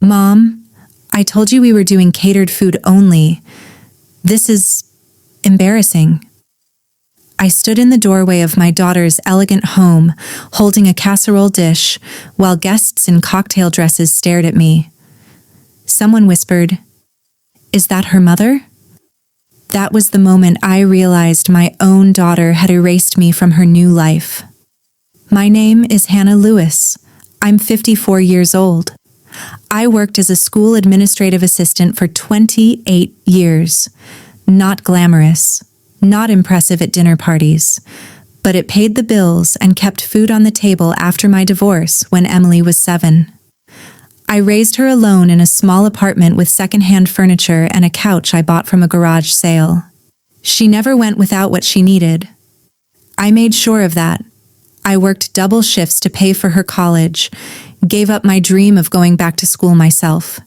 Mom, I told you we were doing catered food only. This is embarrassing. I stood in the doorway of my daughter's elegant home, holding a casserole dish, while guests in cocktail dresses stared at me. Someone whispered, "Is that her mother?" That was the moment I realized my own daughter had erased me from her new life. My name is Hannah Lewis. I'm 54 years old. I worked as a school administrative assistant for 28 years. Not glamorous, not impressive at dinner parties, but it paid the bills and kept food on the table after my divorce when Emily was 7. I raised her alone in a small apartment with secondhand furniture and a couch I bought from a garage sale. She never went without what she needed. I made sure of that. I worked double shifts to pay for her college, gave up my dream of going back to school myself,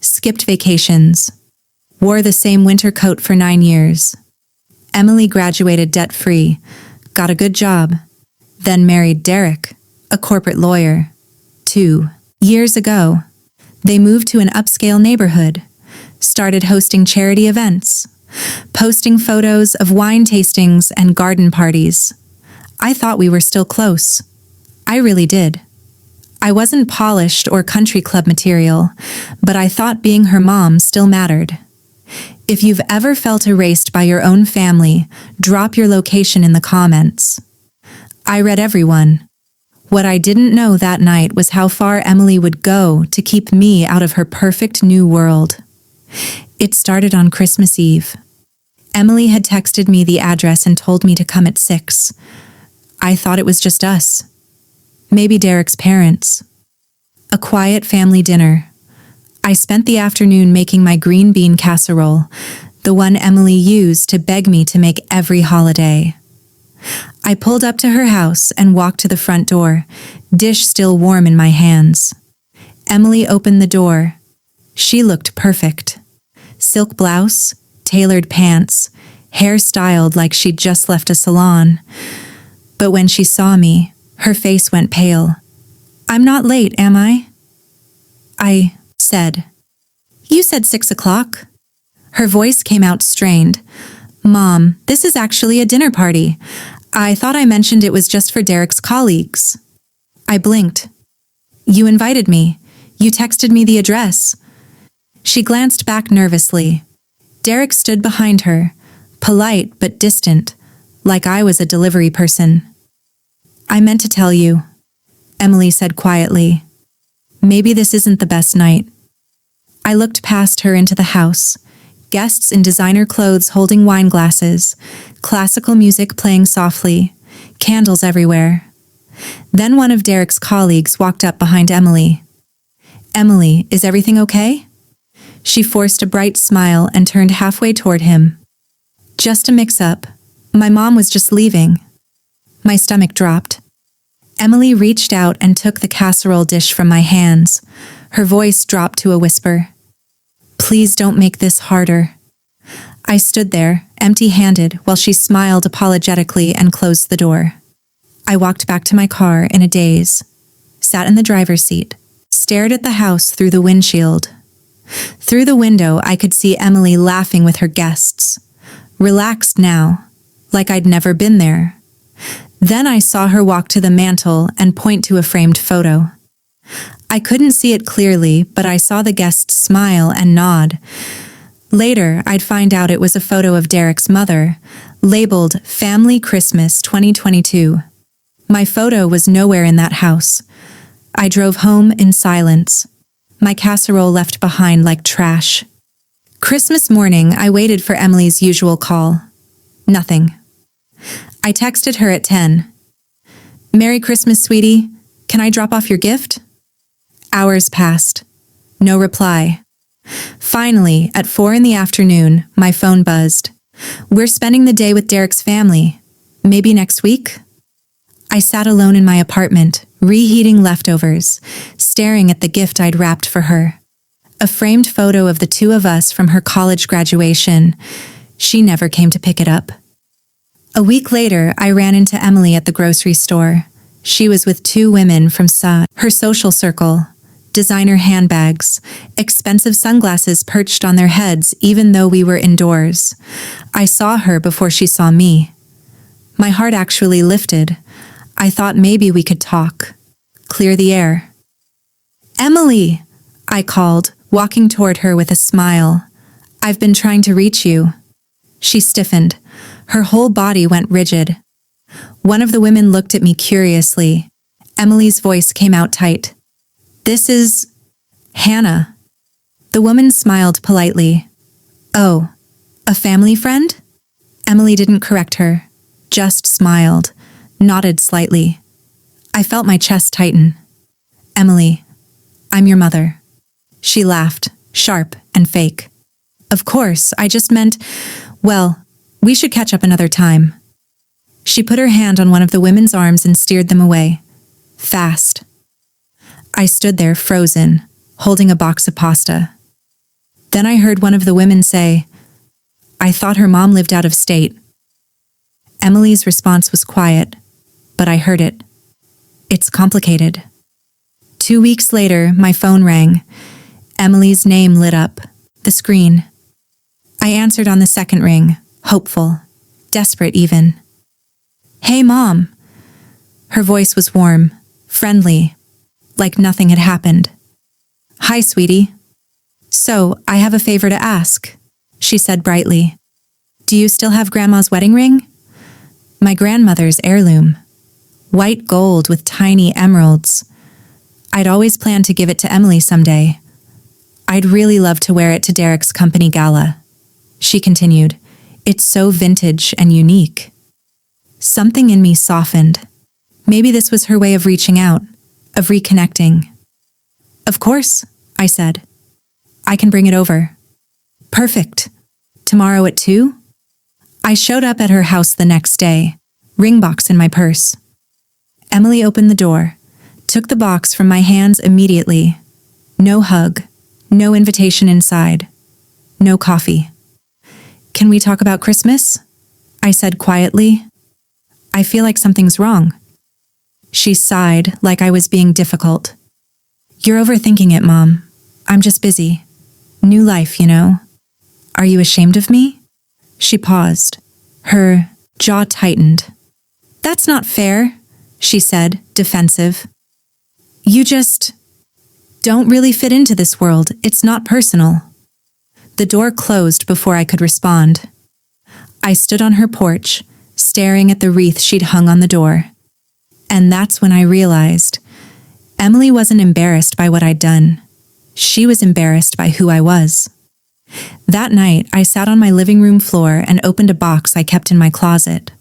skipped vacations, wore the same winter coat for 9 years. Emily graduated debt-free, got a good job, then married Derek, a corporate lawyer. 2 years ago, they moved to an upscale neighborhood, started hosting charity events, posting photos of wine tastings and garden parties. I thought we were still close. I really did. I wasn't polished or country club material, but I thought being her mom still mattered. If you've ever felt erased by your own family, drop your location in the comments. I read everyone. What I didn't know that night was how far Emily would go to keep me out of her perfect new world. It started on Christmas Eve. Emily had texted me the address and told me to come at 6. I thought it was just us. Maybe Derek's parents. A quiet family dinner. I spent the afternoon making my green bean casserole, the one Emily used to beg me to make every holiday. I pulled up to her house and walked to the front door, dish still warm in my hands. Emily opened the door. She looked perfect. Silk blouse, tailored pants, hair styled like she'd just left a salon. But when she saw me, her face went pale. "I'm not late, am I?" I said. "You said 6 o'clock." Her voice came out strained. "Mom, this is actually a dinner party. I thought I mentioned it was just for Derek's colleagues." I blinked. "You invited me. You texted me the address." She glanced back nervously. Derek stood behind her, polite but distant, like I was a delivery person. "I meant to tell you," Emily said quietly. "Maybe this isn't the best night." I looked past her into the house. Guests in designer clothes holding wine glasses, classical music playing softly, candles everywhere. Then one of Derek's colleagues walked up behind Emily. "Emily, is everything okay?" She forced a bright smile and turned halfway toward him. "Just a mix-up. My mom was just leaving." My stomach dropped. Emily reached out and took the casserole dish from my hands. Her voice dropped to a whisper. "Please don't make this harder." I stood there, empty-handed, while she smiled apologetically and closed the door. I walked back to my car in a daze, sat in the driver's seat, stared at the house through the windshield. Through the window, I could see Emily laughing with her guests, relaxed now, like I'd never been there. Then I saw her walk to the mantel and point to a framed photo. I couldn't see it clearly, but I saw the guests smile and nod. Later, I'd find out it was a photo of Derek's mother, labeled Family Christmas 2022. My photo was nowhere in that house. I drove home in silence, my casserole left behind like trash. Christmas morning, I waited for Emily's usual call. Nothing. I texted her at 10. "Merry Christmas, sweetie. Can I drop off your gift?" Hours passed. No reply. Finally, at 4 in the afternoon, my phone buzzed. "We're spending the day with Derek's family. Maybe next week?" I sat alone in my apartment, reheating leftovers, staring at the gift I'd wrapped for her. A framed photo of the two of us from her college graduation. She never came to pick it up. A week later, I ran into Emily at the grocery store. She was with 2 women from her social circle. designer handbags, expensive sunglasses perched on their heads even though we were indoors. I saw her before she saw me. My heart actually lifted. I thought maybe we could talk. Clear the air. "Emily!" I called, walking toward her with a smile. "I've been trying to reach you." She stiffened. Her whole body went rigid. One of the women looked at me curiously. Emily's voice came out tight. "This is Hannah." The woman smiled politely. "Oh, a family friend?" Emily didn't correct her, just smiled, nodded slightly. I felt my chest tighten. "Emily, I'm your mother." She laughed, sharp and fake. "Of course, I just meant, well, we should catch up another time." She put her hand on one of the women's arms and steered them away. Fast. I stood there frozen, holding a box of pasta. Then I heard one of the women say, "I thought her mom lived out of state." Emily's response was quiet, but I heard it. "It's complicated." 2 weeks later, my phone rang. Emily's name lit up, the screen. I answered on the second ring, hopeful, desperate even. "Hey, Mom." Her voice was warm, friendly, like nothing had happened. "Hi, sweetie." "So, I have a favor to ask," she said brightly. "Do you still have Grandma's wedding ring?" "My grandmother's heirloom. White gold with tiny emeralds. I'd always planned to give it to Emily someday. I'd really love to wear it to Derek's company gala." She continued, "It's so vintage and unique." Something in me softened. Maybe this was her way of reaching out, of reconnecting. "Of course," I said. "I can bring it over." "Perfect. Tomorrow at 2?" I showed up at her house the next day, ring box in my purse. Emily opened the door, took the box from my hands immediately. No hug, no invitation inside, no coffee. "Can we talk about Christmas?" I said quietly. "I feel like something's wrong." She sighed like I was being difficult. "You're overthinking it, Mom. I'm just busy. New life, you know. Are you ashamed of me?" She paused. Her jaw tightened. "That's not fair," she said, defensive. "You just don't really fit into this world. It's not personal." The door closed before I could respond. I stood on her porch, staring at the wreath she'd hung on the door. And that's when I realized Emily wasn't embarrassed by what I'd done. She was embarrassed by who I was. That night, I sat on my living room floor and opened a box I kept in my closet.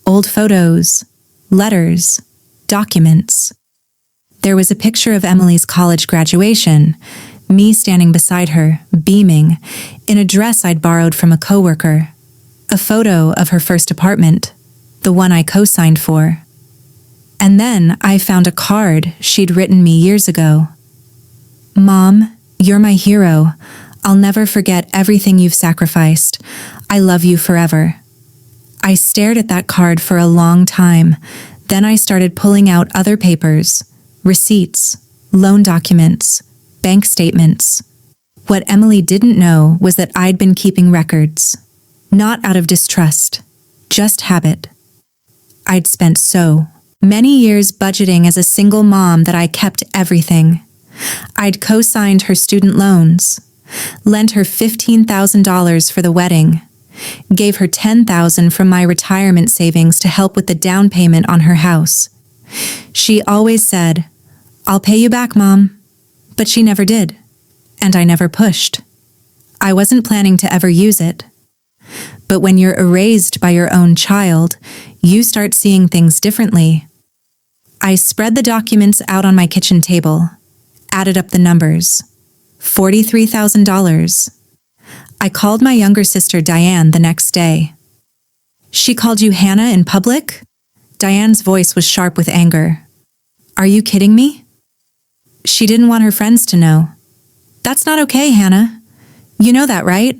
Old photos, letters, documents. There was a picture of Emily's college graduation, me standing beside her, beaming, in a dress I'd borrowed from a coworker. A photo of her first apartment, the one I co-signed for. And then I found a card she'd written me years ago. "Mom, you're my hero. I'll never forget everything you've sacrificed. I love you forever." I stared at that card for a long time. Then I started pulling out other papers, receipts, loan documents, bank statements. What Emily didn't know was that I'd been keeping records. Not out of distrust, just habit. I'd spent so many years budgeting as a single mom that I kept everything. I'd co-signed her student loans, lent her $15,000 for the wedding, gave her $10,000 from my retirement savings to help with the down payment on her house. She always said, "I'll pay you back, Mom," but she never did, and I never pushed. I wasn't planning to ever use it. But when you're erased by your own child, you start seeing things differently. I spread the documents out on my kitchen table, added up the numbers. $43,000. I called my younger sister Diane the next day. "She called you Hannah in public?" Diane's voice was sharp with anger. "Are you kidding me?" "She didn't want her friends to know." "That's not okay, Hannah. You know that, right?"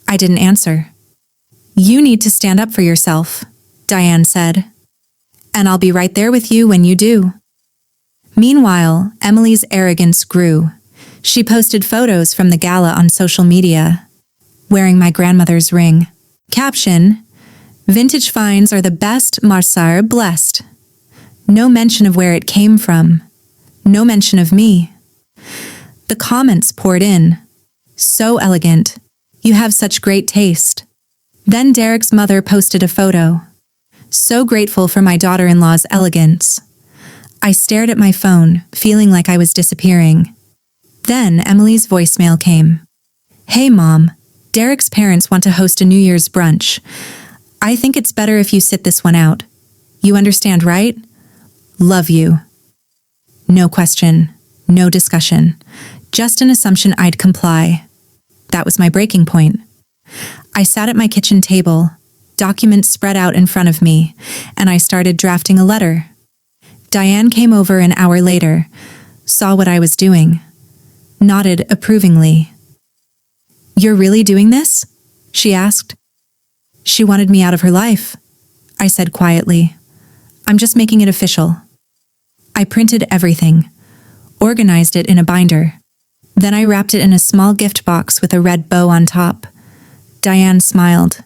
I didn't answer. "You need to stand up for yourself," Diane said. "And I'll be right there with you when you do." Meanwhile, Emily's arrogance grew. She posted photos from the gala on social media, wearing my grandmother's ring. Caption: "Vintage finds are the best, Marsar blessed." No mention of where it came from. No mention of me. The comments poured in. "So elegant. You have such great taste." Then Derek's mother posted a photo. "So grateful for my daughter-in-law's elegance." I stared at my phone, feeling like I was disappearing. Then Emily's voicemail came. "Hey Mom, Derek's parents want to host a New Year's brunch. I think it's better if you sit this one out. You understand, right? Love you." No question, no discussion, just an assumption I'd comply. That was my breaking point. I sat at my kitchen table, documents spread out in front of me, and I started drafting a letter. Diane came over an hour later, saw what I was doing, nodded approvingly. "You're really doing this?" she asked. "She wanted me out of her life," I said quietly. "I'm just making it official." I printed everything, organized it in a binder. Then I wrapped it in a small gift box with a red bow on top. Diane smiled.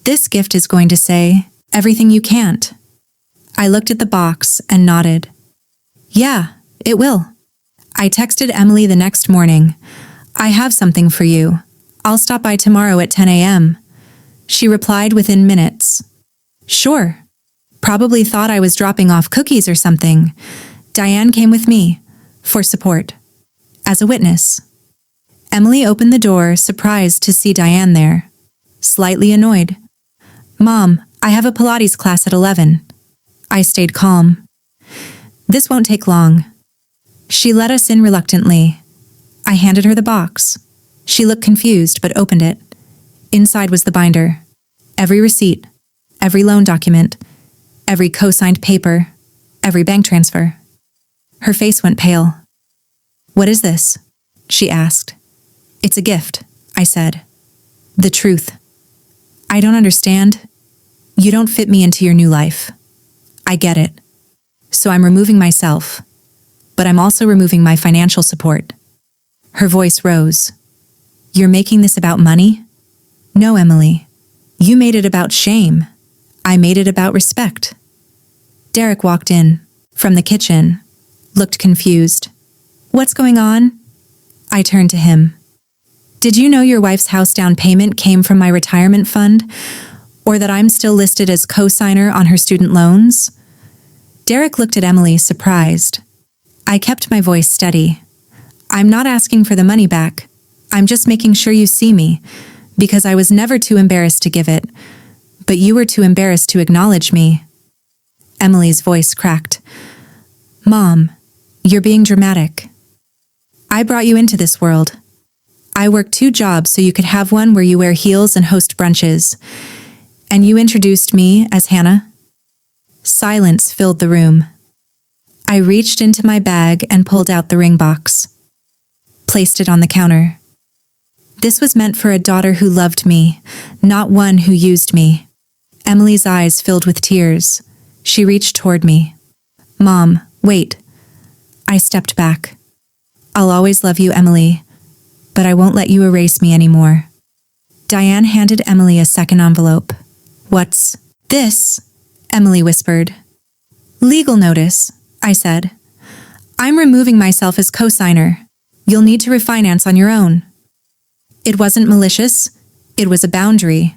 "This gift is going to say, 'Everything you can't.'" I looked at the box and nodded. "Yeah, it will." I texted Emily the next morning. "I have something for you. I'll stop by tomorrow at 10 a.m. She replied within minutes. "Sure." Probably thought I was dropping off cookies or something. Diane came with me, for support. As a witness. Emily opened the door, surprised to see Diane there. Slightly annoyed. "Mom, I have a Pilates class at 11. I stayed calm. "This won't take long." She let us in reluctantly. I handed her the box. She looked confused but opened it. Inside was the binder. Every receipt, every loan document, every co-signed paper, every bank transfer. Her face went pale. "What is this?" she asked. "It's a gift," I said. "The truth." "I don't understand. You don't fit me into your new life." "I get it. So I'm removing myself, but I'm also removing my financial support." Her voice rose. "You're making this about money?" "No, Emily. You made it about shame. I made it about respect." Derek walked in, from the kitchen, looked confused. "What's going on?" I turned to him. "Did you know your wife's house down payment came from my retirement fund? Or that I'm still listed as co-signer on her student loans?" Derek looked at Emily, surprised. I kept my voice steady. "I'm not asking for the money back. I'm just making sure you see me, because I was never too embarrassed to give it, but you were too embarrassed to acknowledge me." Emily's voice cracked. "Mom, you're being dramatic. I brought you into this world. I worked 2 jobs so you could have one where you wear heels and host brunches. And you introduced me as Hannah?" Silence filled the room. I reached into my bag and pulled out the ring box. Placed it on the counter. This was meant for a daughter who loved me, not one who used me. Emily's eyes filled with tears. She reached toward me. "Mom, wait." I stepped back. "I'll always love you, Emily, but I won't let you erase me anymore." Diane handed Emily a second envelope. "What's this?" Emily whispered. "Legal notice," I said. "I'm removing myself as co-signer. You'll need to refinance on your own." It wasn't malicious. It was a boundary.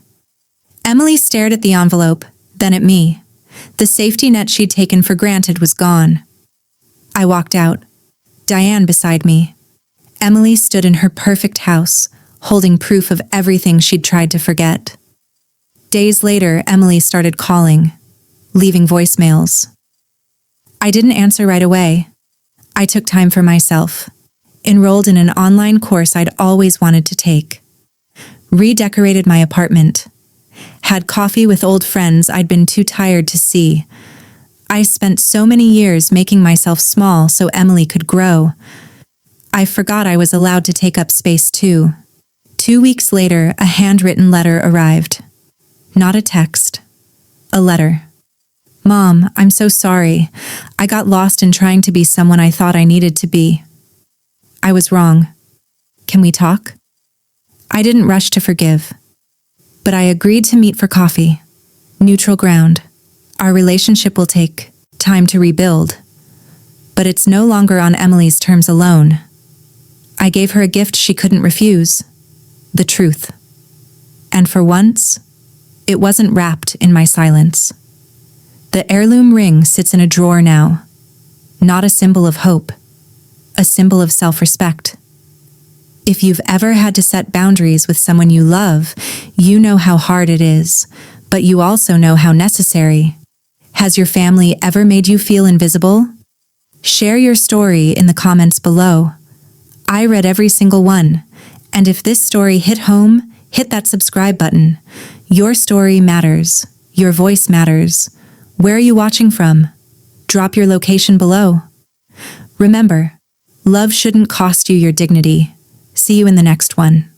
Emily stared at the envelope, then at me. The safety net she'd taken for granted was gone. I walked out. Diane beside me. Emily stood in her perfect house, holding proof of everything she'd tried to forget. Days later, Emily started calling, leaving voicemails. I didn't answer right away. I took time for myself, enrolled in an online course I'd always wanted to take, redecorated my apartment, had coffee with old friends I'd been too tired to see. I spent so many years making myself small so Emily could grow. I forgot I was allowed to take up space too. 2 weeks later, a handwritten letter arrived. Not a text. A letter. Mom, I'm so sorry. I got lost in trying to be someone I thought I needed to be. I was wrong. Can we talk? I didn't rush to forgive, but I agreed to meet for coffee. Neutral ground. Our relationship will take time to rebuild, but it's no longer on Emily's terms alone. I gave her a gift she couldn't refuse, the truth. And for once, it wasn't wrapped in my silence. The heirloom ring sits in a drawer now, not a symbol of hope, a symbol of self-respect. If you've ever had to set boundaries with someone you love, you know how hard it is, but you also know how necessary. Has your family ever made you feel invisible? Share your story in the comments below. I read every single one, and if this story hit home, hit that subscribe button. Your story matters. Your voice matters. Where are you watching from? Drop your location below. Remember, love shouldn't cost you your dignity. See you in the next one.